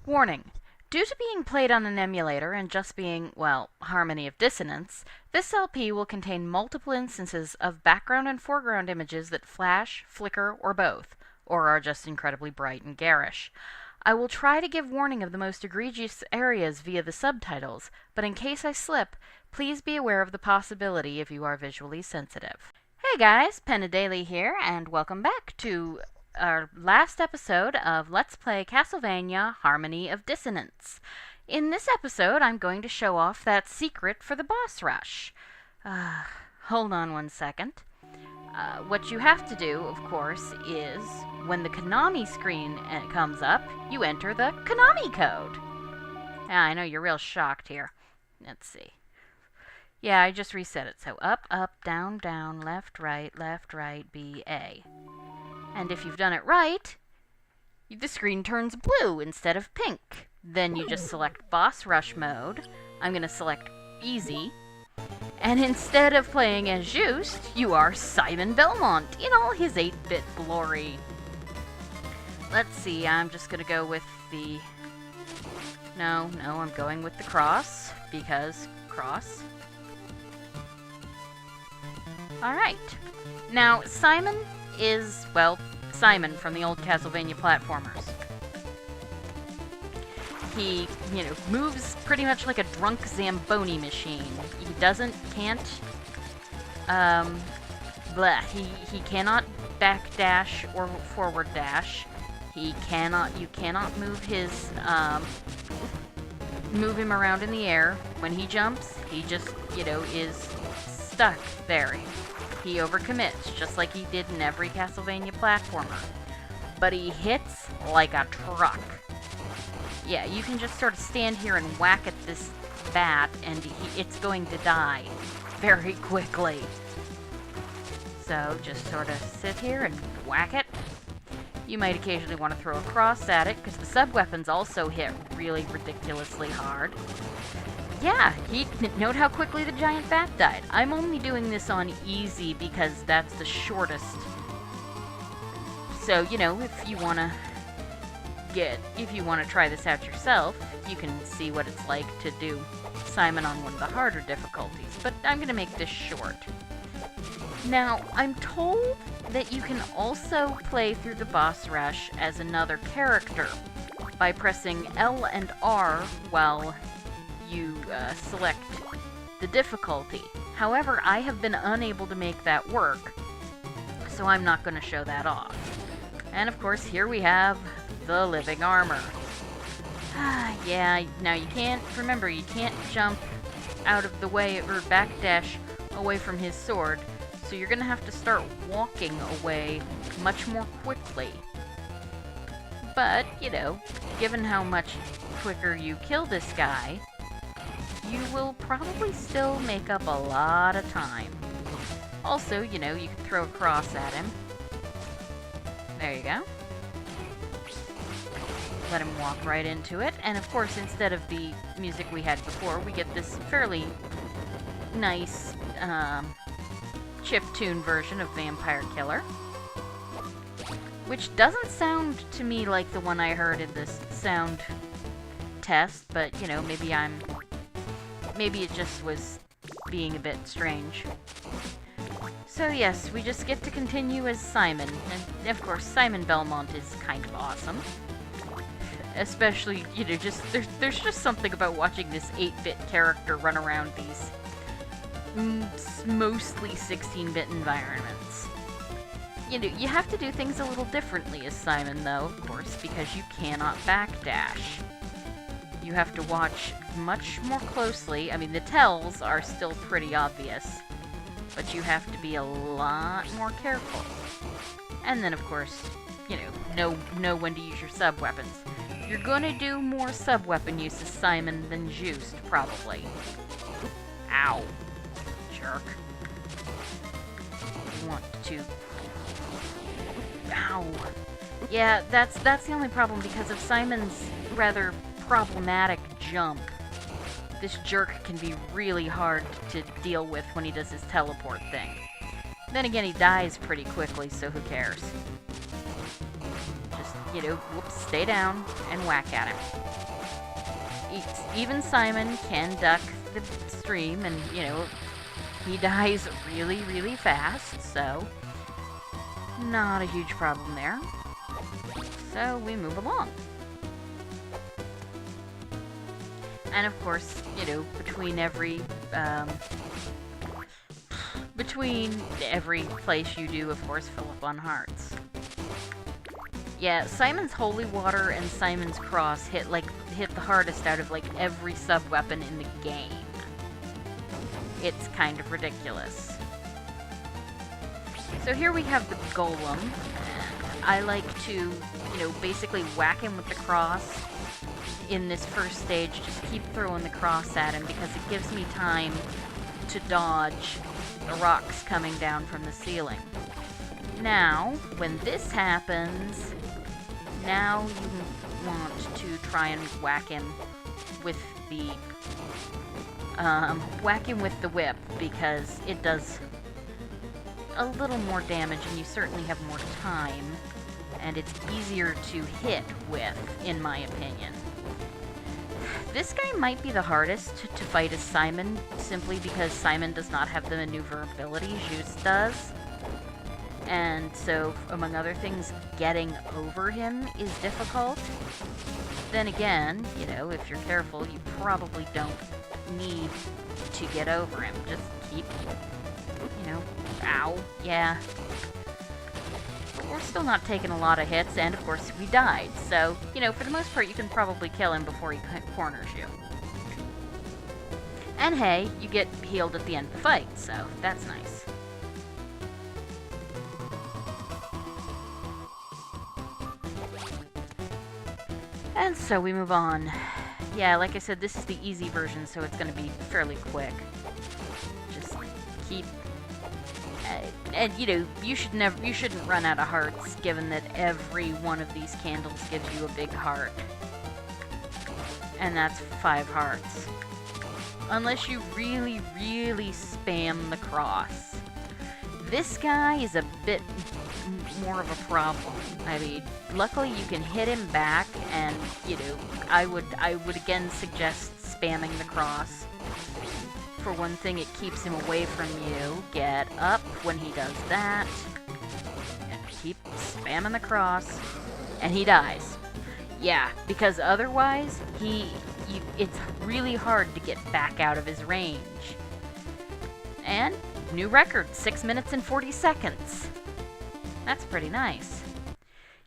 Warning. Due to being played on an emulator and just being, well, Harmony of Dissonance, this LP will contain multiple instances of background and foreground images that flash, flicker, or both, or are just incredibly bright and garish. I will try to give warning of the most egregious areas via the subtitles, but in case I slip, please be aware of the possibility if you are visually sensitive. Hey guys, Penna Daily here, and welcome back to our last episode of Let's Play Castlevania Harmony of Dissonance. In this episode, I'm going to show off that secret for the boss rush. Hold on one second. What you have to do, of course, is when the Konami screen comes up, you enter the Konami code. Yeah, I know you're real shocked here. Let's see. Yeah, I just reset it. So up, up, down, down, left, right, B, A. And if you've done it right, the screen turns blue instead of pink. Then you just select Boss Rush mode. I'm going to select Easy. And instead of playing as Juste, you are Simon Belmont in all his 8-bit glory. Let's see, I'm just going to go with the... No, I'm going with the cross, because cross. Alright. Now, Simon is, well, Simon from the old Castlevania platformers. He, moves pretty much like a drunk Zamboni machine. He can't cannot backdash or forward dash. You cannot move him around in the air. When he jumps, he just, is stuck there. He overcommits, just like he did in every Castlevania platformer. But he hits like a truck. Yeah, you can just sort of stand here and whack at this bat, and it's going to die very quickly. So just sort of sit here and whack it. You might occasionally want to throw a cross at it, because the sub-weapons also hit really ridiculously hard. Yeah, note how quickly the giant bat died. I'm only doing this on easy because that's the shortest. So, if you want to try this out yourself, you can see what it's like to do Simon on one of the harder difficulties, but I'm going to make this short. Now, I'm told that you can also play through the boss rush as another character by pressing L and R while you select the difficulty. However, I have been unable to make that work, so I'm not going to show that off. And of course, here we have the living armor. Yeah, now you can't jump out of the way or backdash away from his sword, so you're going to have to start walking away much more quickly. But, given how much quicker you kill this guy, you will probably still make up a lot of time. Also, you can throw a cross at him. There you go. Let him walk right into it. And of course, instead of the music we had before, we get this fairly nice chiptune version of Vampire Killer. Which doesn't sound to me like the one I heard in this sound test, but, maybe it just was being a bit strange. So yes, we just get to continue as Simon, and of course Simon Belmont is kind of awesome. Especially, there's just something about watching this 8-bit character run around these mostly 16-bit environments. You have to do things a little differently as Simon, though, of course, because you cannot backdash. You have to watch much more closely. I mean, the tells are still pretty obvious, but you have to be a lot more careful. And then, of course, know when to use your sub-weapons. You're gonna do more sub-weapon use as Simon than Juste, probably. Ow. Jerk. Want to... Ow. Yeah, that's the only problem because of Simon's rather problematic jump. This jerk can be really hard to deal with when he does his teleport thing. Then again, he dies pretty quickly, so who cares? Just whoops, stay down and whack at him. Even Simon can duck the stream, and, he dies really, really fast, so not a huge problem there. So we move along. And of course, between every place you do, of course, fill up on hearts. Yeah, Simon's Holy Water and Simon's Cross hit the hardest out of every sub-weapon in the game. It's kind of ridiculous. So here we have the Golem. I like to, basically whack him with the cross in this first stage. Just keep throwing the cross at him because it gives me time to dodge the rocks coming down from the ceiling. Now, when this happens, now you want to try and whack him with the whip, because it does a little more damage and you certainly have more time, and it's easier to hit with, in my opinion. This guy might be the hardest to fight as Simon, simply because Simon does not have the maneuver ability Juste does. And so, among other things, getting over him is difficult. Then again, if you're careful, you probably don't need to get over him. Just keep, ow, yeah. We're still not taking a lot of hits, and of course we died. So, for the most part, you can probably kill him before he corners you. And hey, you get healed at the end of the fight, so that's nice. And so we move on. Yeah, like I said, this is the easy version, so it's going to be fairly quick. Just keep... and, you shouldn't run out of hearts, given that every one of these candles gives you a big heart. And that's 5 hearts. Unless you really, really spam the cross. This guy is a bit more of a problem. I mean, luckily you can hit him back, and, I would again suggest spamming the cross. For one thing, it keeps him away from you. Get up when he does that. And keep spamming the cross. And he dies. Yeah, because otherwise, it's really hard to get back out of his range. And, new record, 6 minutes and 40 seconds. That's pretty nice.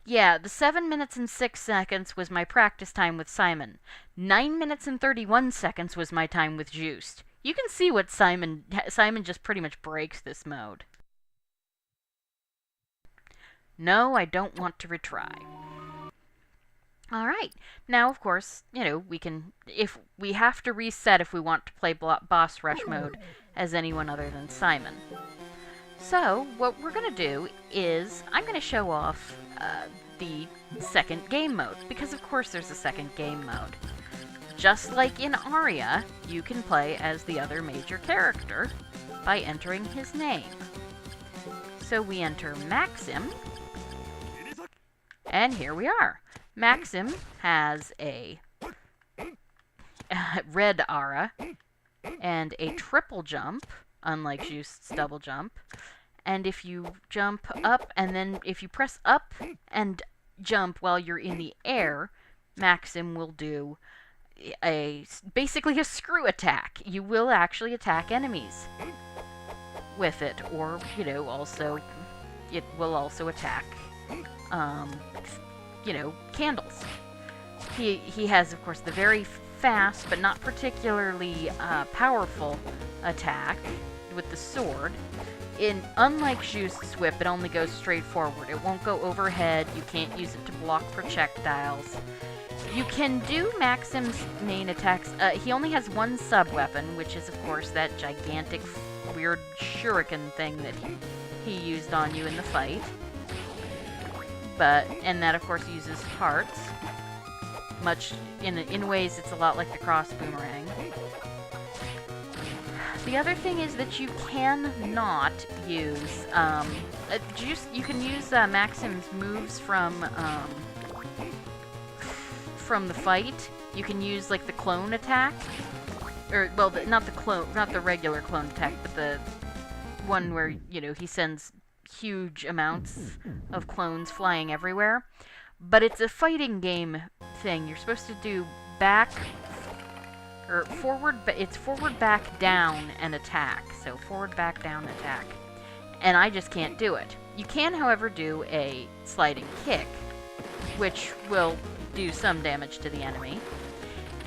Yeah, the 7 minutes and 6 seconds was my practice time with Simon. 9 minutes and 31 seconds was my time with Juste. You can see what Simon just pretty much breaks this mode. No, I don't want to retry. Alright, now of course, we can, if we have to reset if we want to play boss rush mode as anyone other than Simon. So, what we're going to do is, I'm going to show off the second game mode, because of course there's a second game mode. Just like in Aria, you can play as the other major character by entering his name. So we enter Maxim, and here we are. Maxim has a red aura and a triple jump, unlike Juste's double jump. And if you jump up, and then if you press up and jump while you're in the air, Maxim will do basically a screw attack. You will actually attack enemies with it, or, also, it will also attack, candles. He has, of course, the very fast, but not particularly powerful attack with the sword. Unlike Juste's whip, it only goes straight forward. It won't go overhead. You can't use it to block projectiles. You can do Maxim's main attacks. He only has one sub-weapon, which is, of course, that gigantic, weird shuriken thing that he used on you in the fight. And that, of course, uses hearts. In ways, it's a lot like the cross boomerang. The other thing is that you cannot use, you can use Maxim's moves from from the fight, you can use, like, the clone attack. Or, well, not the regular clone attack, but the one where, you know, he sends huge amounts of clones flying everywhere. But it's a fighting game thing. You're supposed to do back, or forward, it's forward, back, down, and attack. So forward, back, down, attack. And I just can't do it. You can, however, do a sliding kick, which will do some damage to the enemy.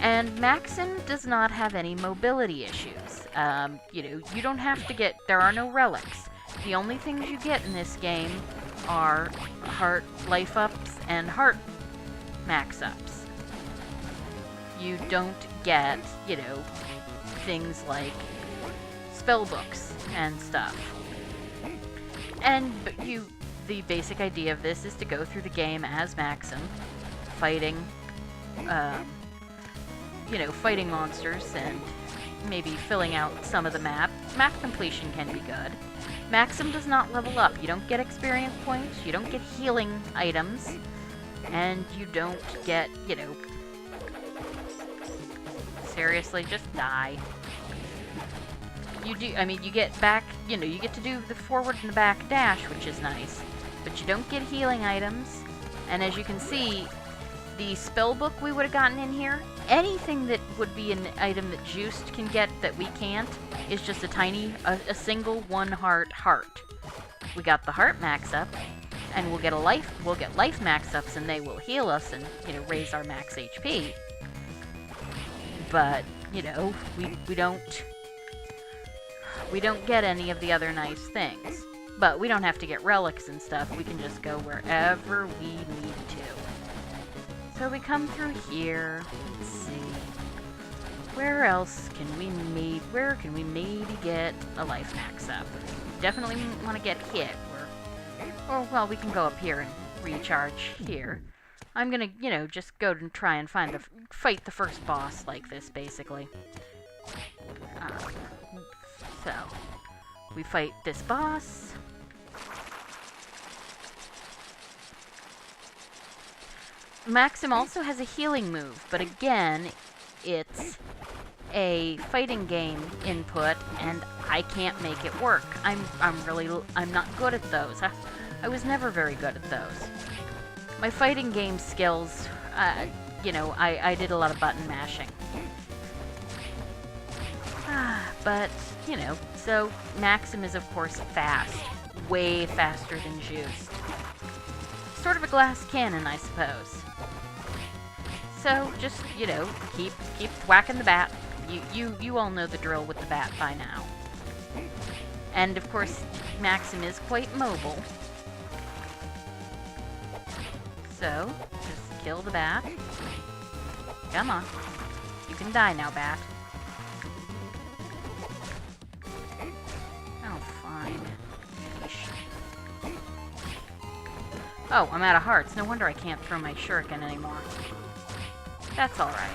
And Maxim does not have any mobility issues. You know, you don't have to get, there are no relics. The only things you get in this game are heart life ups and heart max ups. You don't get, you know, things like spell books and stuff. And the basic idea of this is to go through the game as Maxim, fighting, you know, fighting monsters and maybe filling out some of the map. Map completion can be good. Maxim does not level up. You don't get experience points, you don't get healing items, and you don't get, you know... Seriously, just die. You do, I mean, you get back, you know, you get to do the forward and the back dash, which is nice, but you don't get healing items, and as you can see, the spell book we would have gotten in here, anything that would be an item that Juste can get that we can't, is just a single one heart. We got the heart max up, and we'll get life max ups, and they will heal us and, you know, raise our max HP. But, you know, we don't get any of the other nice things. But we don't have to get relics and stuff, we can just go wherever we need to. So we come through here, let's see. Where else can we maybe get a life max up? Definitely want to get hit, or well, we can go up here and recharge here. I'm gonna, you know, just go and try and fight the first boss like this, basically. So, we fight this boss. Maxim also has a healing move, but again, it's a fighting game input, and I can't make it work. I'm not good at those. I was never very good at those. My fighting game skills, you know, I did a lot of button mashing. But, you know, so Maxim is, of course, fast. Way faster than Juste. Sort of a glass cannon, I suppose. So, just, you know, keep whacking the bat. You all know the drill with the bat by now. And, of course, Maxim is quite mobile. So, just kill the bat. Come on. You can die now, bat. Oh, fine. Oh, I'm out of hearts. No wonder I can't throw my shuriken anymore. That's alright.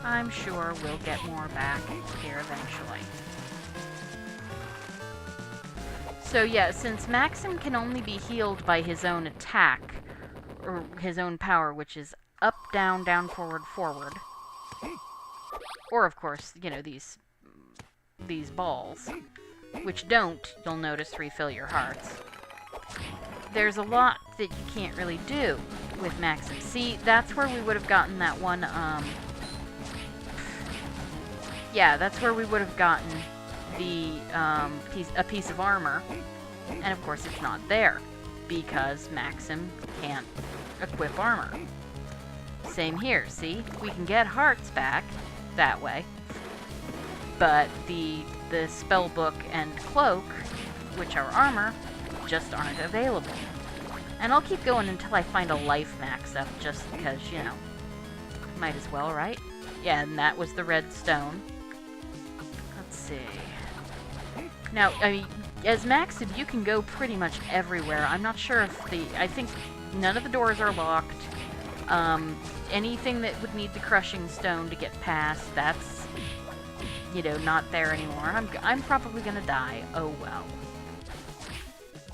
I'm sure we'll get more back here eventually. So yeah, since Maxim can only be healed by his own attack, or his own power, which is up, down, down, forward, forward, or of course, you know, these balls, which don't, you'll notice, refill your hearts. There's a lot that you can't really do with Maxim. See, that's where we would have gotten that one, yeah, that's where we would have gotten the, a piece of armor. And of course it's not there, because Maxim can't equip armor. Same here, see? We can get hearts back that way. But the spellbook and cloak, which are armor, just aren't available. And I'll keep going until I find a life max up, just because, you know, might as well, right? Yeah, and that was the red stone. Let's see. Now, I mean, as Maxim, you can go pretty much everywhere. I'm not sure if I think none of the doors are locked. Anything that would need the crushing stone to get past, that's, you know, not there anymore. I'm probably gonna die. Oh well.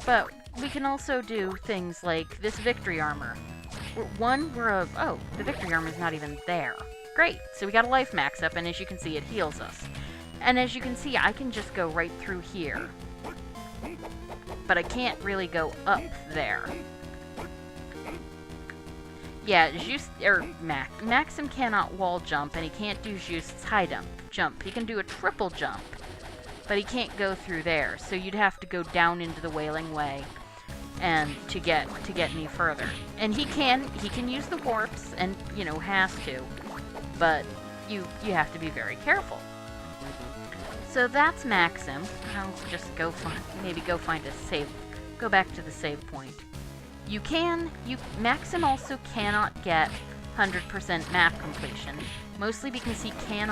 But we can also do things like this victory armor. Oh, the victory armor is not even there. Great, so we got a life max up, and as you can see, it heals us. And as you can see, I can just go right through here. But I can't really go up there. Yeah, Maxim cannot wall jump, and he can't do Juste's high jump. He can do a triple jump, but he can't go through there. So you'd have to go down into the Wailing Way, and to get any further. And he can use the warps, and has to, but you have to be very careful. So that's Maxim. I'll just go find a save. Go back to the save point. Maxim also cannot get 100% map completion, mostly because he can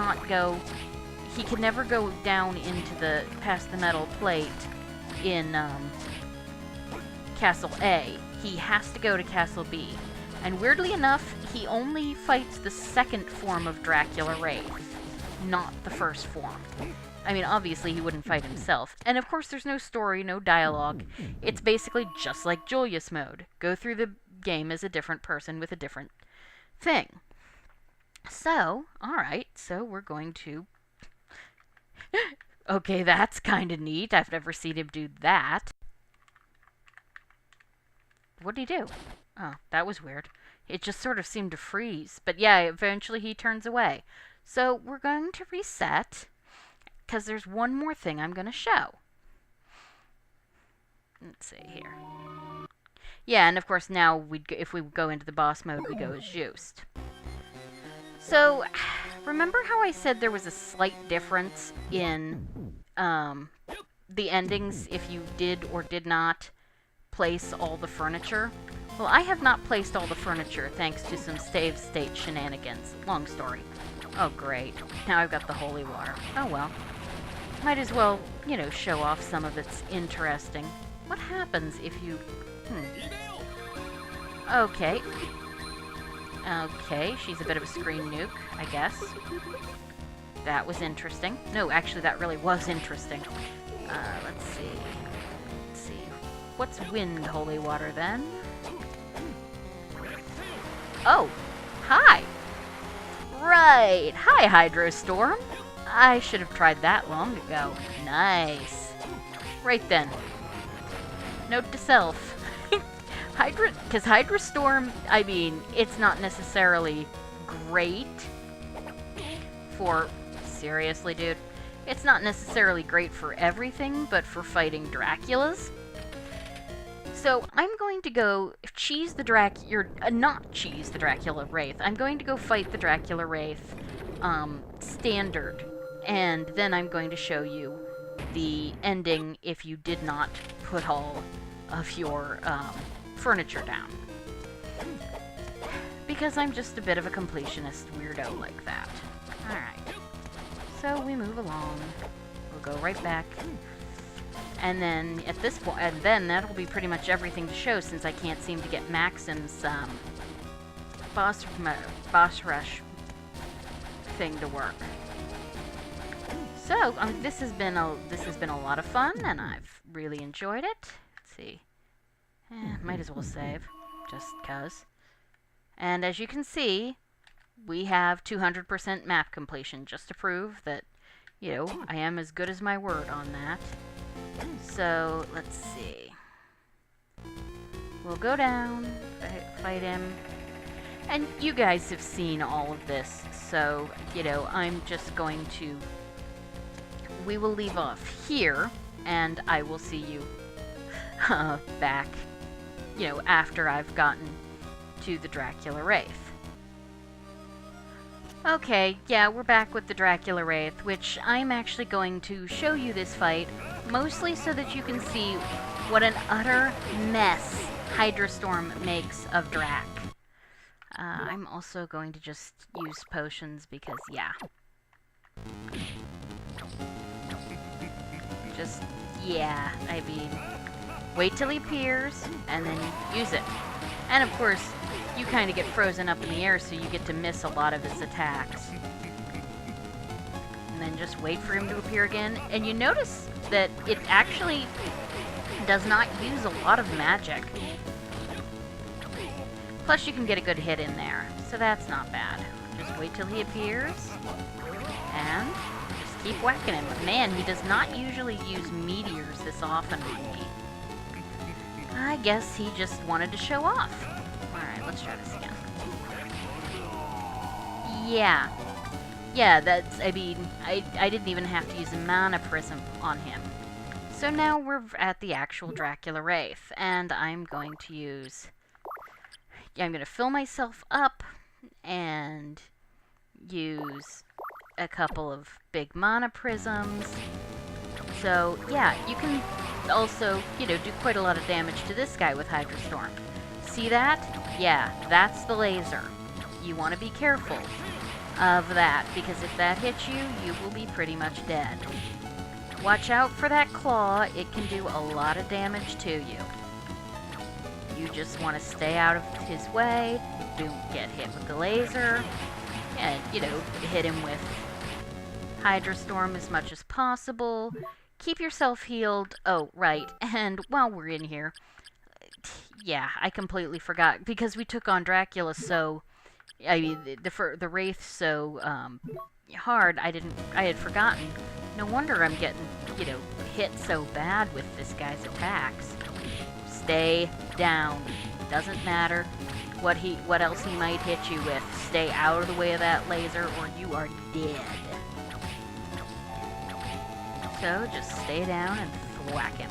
never go down into past the metal plate in Castle A. He has to go to Castle B. And weirdly enough, he only fights the second form of Dracula Wraith, not the first form. I mean, obviously he wouldn't fight himself. And of course there's no story, no dialogue. It's basically just like Julius mode. Go through the game as a different person with a different thing. So, alright, so we're going to... Okay, that's kinda neat. I've never seen him do that. What did he do? Oh, that was weird. It just sort of seemed to freeze. But yeah, eventually he turns away. So we're going to reset, because there's one more thing I'm going to show. Let's see here. Yeah, and of course now, if we go into the boss mode, we go as Juste. So, remember how I said there was a slight difference in the endings if you did or did not place all the furniture? Well, I have not placed all the furniture thanks to some save state shenanigans. Long story. Oh, great. Now I've got the holy water. Oh, well. Might as well, show off some of its interesting. What happens if you... Okay. Okay, she's a bit of a screen nuke, I guess. That was interesting. No, actually, that really was interesting. Let's see. What's wind holy water, then? Oh! Hi! Right! Hi, Hydrostorm! I should have tried that long ago. Nice. Right then. Note to self. Because Hydrostorm, I mean, it's not necessarily great for... Seriously, dude? It's not necessarily great for everything, but for fighting Draculas. So, I'm going to go not cheese the Dracula Wraith. I'm going to go fight the Dracula Wraith, standard. And then I'm going to show you the ending if you did not put all of your, furniture down. Because I'm just a bit of a completionist weirdo like that. Alright. So, we move along. We'll go right back. And then, at this point, that'll be pretty much everything to show, since I can't seem to get Maxim's, boss rush thing to work. So, this has been a lot of fun, and I've really enjoyed it. Let's see. Might as well save, just 'cause. And as you can see, we have 200% map completion, just to prove that, I am as good as my word on that. So, let's see. We'll go down, fight him. And you guys have seen all of this, so, I'm just going to... We will leave off here, and I will see you back, after I've gotten to the Dracula Wraith. Okay, yeah, we're back with the Dracula Wraith, which I'm actually going to show you this fight, mostly so that you can see what an utter mess Hydrostorm makes of Drac. I'm also going to just use potions because, yeah. I mean, wait till he appears, and then use it. And of course, you kind of get frozen up in the air, so you get to miss a lot of his attacks. And then just wait for him to appear again. And you notice that it actually Does not use a lot of magic. Plus you can get a good hit in there, so that's not bad. Just wait till he appears, and just keep whacking him. Man, he does not usually use meteors this often on me. I guess he just wanted to show off. Alright, let's try this again. Yeah. Yeah, that's, I mean, I didn't even have to use a mana prism on him. So now we're at the actual Dracula Wraith, and I'm going to use... I'm going to fill myself up and use a couple of big mana prisms. So, yeah, you can also, you know, do quite a lot of damage to this guy with Hydra Storm. See that? Yeah, that's the laser. You want to be careful of that, because if that hits you, you will be pretty much dead. Watch out for that claw. It can do a lot of damage to you. You just want to stay out of his way, don't get hit with the laser, and, you know, hit him with Hydra Storm as much as possible. Keep yourself healed. Oh, right, and while we're in here, yeah, I completely forgot, because we took on Dracula so, I mean, the Wraith so, hard, I had forgotten. No wonder I'm getting, you know, hit so bad with this guy's attacks. Stay down. Doesn't matter what else he might hit you with. Stay out of the way of that laser or you are dead. So just stay down and thwack him.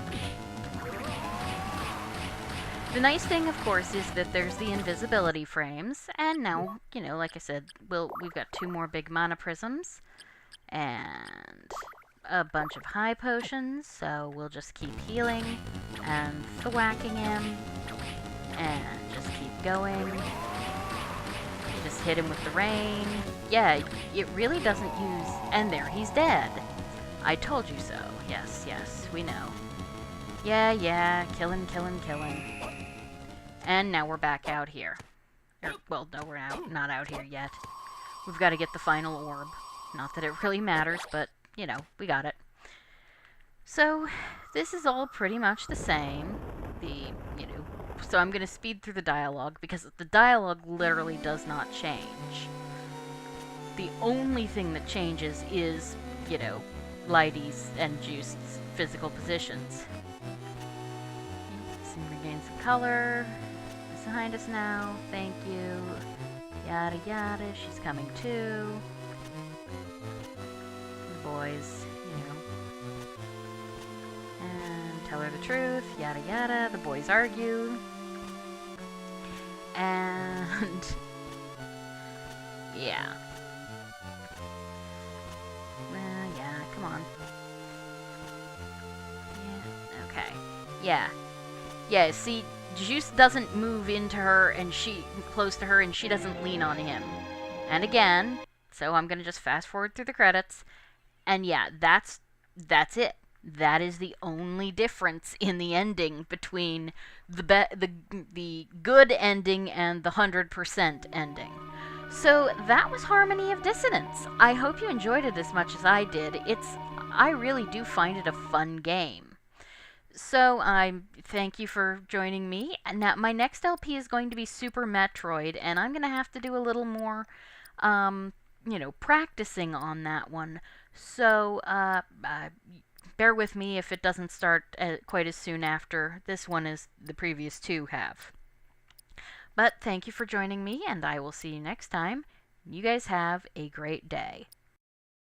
The nice thing, of course, is that there's the invisibility frames, and now, you know, like I said, we've got 2 more big mana prisms, and a bunch of high potions, so we'll just keep healing and thwacking him, and just keep going. Just hit him with the rain. Yeah, it really doesn't use... And there, he's dead. I told you so. Yes, yes, we know. Yeah, killing. And now we're back out here. Well, no, we're not out here yet. We've got to get the final orb. Not that it really matters, but, you know, we got it. So, this is all pretty much the same. So I'm going to speed through the dialogue, because the dialogue literally does not change. The only thing that changes is, you know, Leidy's and Juste's physical positions. So regain some color. It's behind us now. Thank you. Yada yada. She's coming too. The boys, you know. And tell her the truth. Yada yada. The boys argue. And yeah. Yeah, come on. Yeah, okay. Yeah, see, Juste doesn't move into her and close to her, and she doesn't lean on him. And again, so I'm gonna just fast forward through the credits. And yeah, that's it. That is the only difference in the ending between the good ending and the 100% ending. So that was Harmony of Dissonance. I hope you enjoyed it as much as I did. I really do find it a fun game. So I thank you for joining me. And now my next LP is going to be Super Metroid, and I'm going to have to do a little more, you know, practicing on that one. So bear with me if it doesn't start quite as soon after this one as the previous 2 have. But thank you for joining me, and I will see you next time. You guys have a great day.